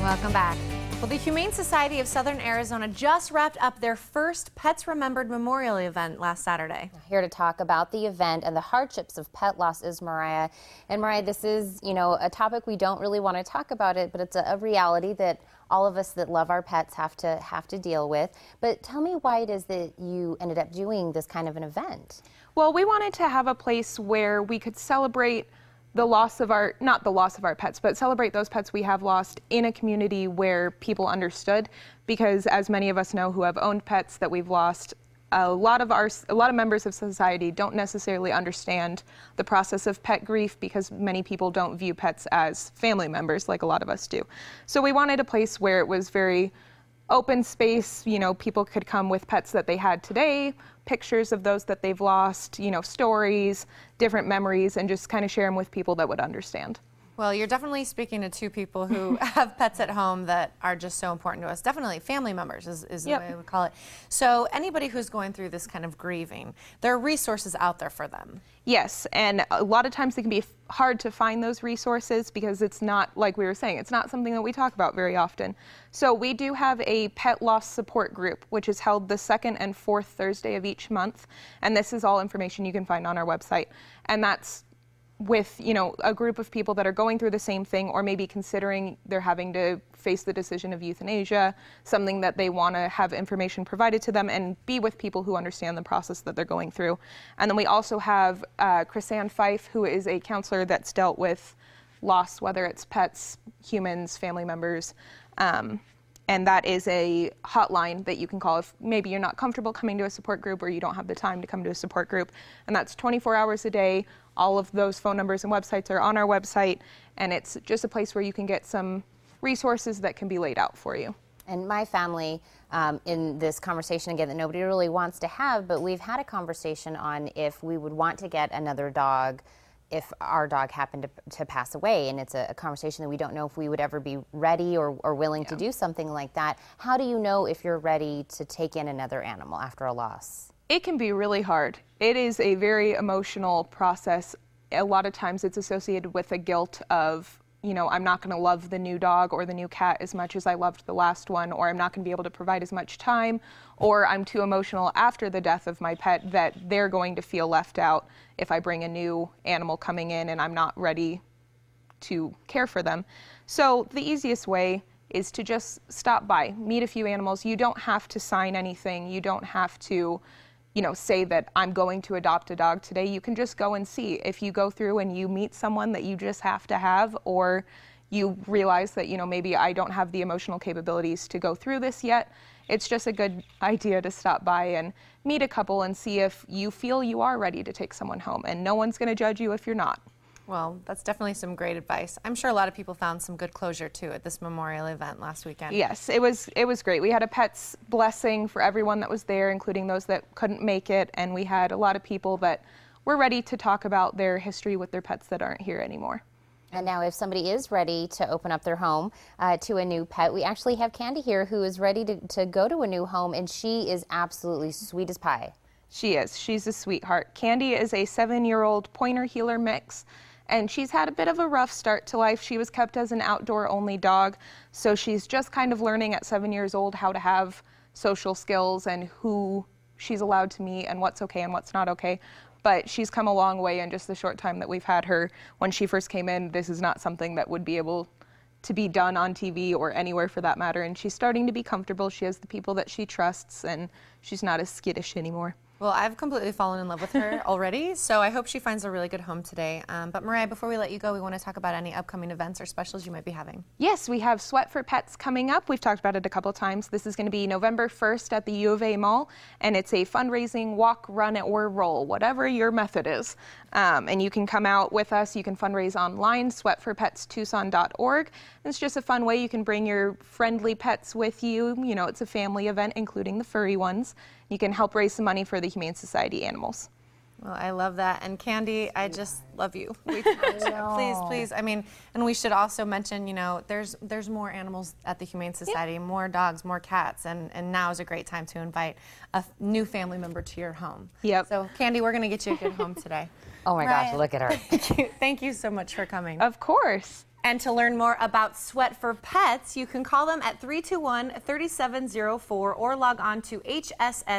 Welcome back. Well, the Humane Society of Southern Arizona just wrapped up their first Pets Remembered Memorial event last Saturday. Here to talk about the event and the hardships of pet loss is Mariah. And Mariah, this is, a topic we don't really want to talk about it, but it's a reality that all of us that love our pets have to deal with. But tell me why it is that you ended up doing this kind of an event. Well, we wanted to have a place where we could celebrate the loss of our, not the loss of our pets, but celebrate those pets we have lost in a community where people understood. Because as many of us know who have owned pets that we've lost, a lot of members of society don't necessarily understand the process of pet grief because many people don't view pets as family members like a lot of us do. So we wanted a place where it was very open space, people could come with pets that they had today, pictures of those that they've lost, stories, different memories, and just kind of share them with people that would understand. Well, you're definitely speaking to two people who have pets at home that are just so important to us. Definitely family members is the way I would call it. So anybody who's going through this kind of grieving, there are resources out there for them. Yes, and a lot of times it can be hard to find those resources because it's not, like we were saying, it's not something that we talk about very often. So we do have a pet loss support group, which is held the second and fourth Thursday of each month. And this is all information you can find on our website. And that's with, a group of people that are going through the same thing or maybe considering they're having to face the decision of euthanasia, something that they want to have information provided to them and be with people who understand the process that they're going through. And then we also have Chrisanne Fife, who is a counselor that's dealt with loss, whether it's pets, humans, family members. And that is a hotline that you can call if maybe you're not comfortable coming to a support group or you don't have the time to come to a support group. And that's 24 hours a day. All of those phone numbers and websites are on our website. And it's just a place where you can get some resources that can be laid out for you. And my family, in this conversation, again, that nobody really wants to have, but we've had a conversation on if we would want to get another dog if our dog happened to pass away, and it's a conversation that we don't know if we would ever be ready or willing to do something like that. How do you know if you're ready to take in another animal after a loss? It can be really hard. It is a very emotional process. A lot of times it's associated with a guilt of, I'm not going to love the new dog or the new cat as much as I loved the last one, or I'm not going to be able to provide as much time, or I'm too emotional after the death of my pet that they're going to feel left out if I bring a new animal coming in and I'm not ready to care for them. So the easiest way is to just stop by, meet a few animals. You don't have to sign anything. You don't have to say that I'm going to adopt a dog today. You can just go and see. If you go through and you meet someone that you just have to have, or you realize that, maybe I don't have the emotional capabilities to go through this yet, it's just a good idea to stop by and meet a couple and see if you feel you are ready to take someone home. And no one's going to judge you if you're not. Well, that's definitely some great advice. I'm sure a lot of people found some good closure, too, at this memorial event last weekend. Yes, it was great. We had a pet's blessing for everyone that was there, including those that couldn't make it, and we had a lot of people that were ready to talk about their history with their pets that aren't here anymore. And now if somebody is ready to open up their home to a new pet, we actually have Candy here who is ready to go to a new home, and she is absolutely sweet as pie. She is. She's a sweetheart. Candy is a 7-year-old pointer heeler mix. And she's had a bit of a rough start to life. She was kept as an outdoor-only dog, so she's just kind of learning at 7 years old how to have social skills and who she's allowed to meet and what's okay and what's not okay. But she's come a long way in just the short time that we've had her. When she first came in, this is not something that would be able to be done on TV or anywhere for that matter. And she's starting to be comfortable. She has the people that she trusts, and she's not as skittish anymore. Well, I've completely fallen in love with her already, so I hope she finds a really good home today. But Mariah, before we let you go, we want to talk about any upcoming events or specials you might be having. Yes, we have Sweat for Pets coming up. We've talked about it a couple of times. This is going to be November 1st at the U of A Mall, and it's a fundraising walk, run, or roll, whatever your method is. And you can come out with us. You can fundraise online, sweatforpetstucson.org. It's just a fun way you can bring your friendly pets with you. It's a family event, including the furry ones. You can help raise some money for the Humane Society animals. Well, I love that. And Candy, I just love you way too much. Please. I mean, and we should also mention, there's more animals at the Humane Society, more dogs, more cats, and now is a great time to invite a new family member to your home. Yep. So, Candy, we're going to get you a good home today. Oh my gosh, look at her. Thank you so much for coming. Of course. And to learn more about Sweat for Pets, you can call them at 321-3704 or log on to hssaz.org.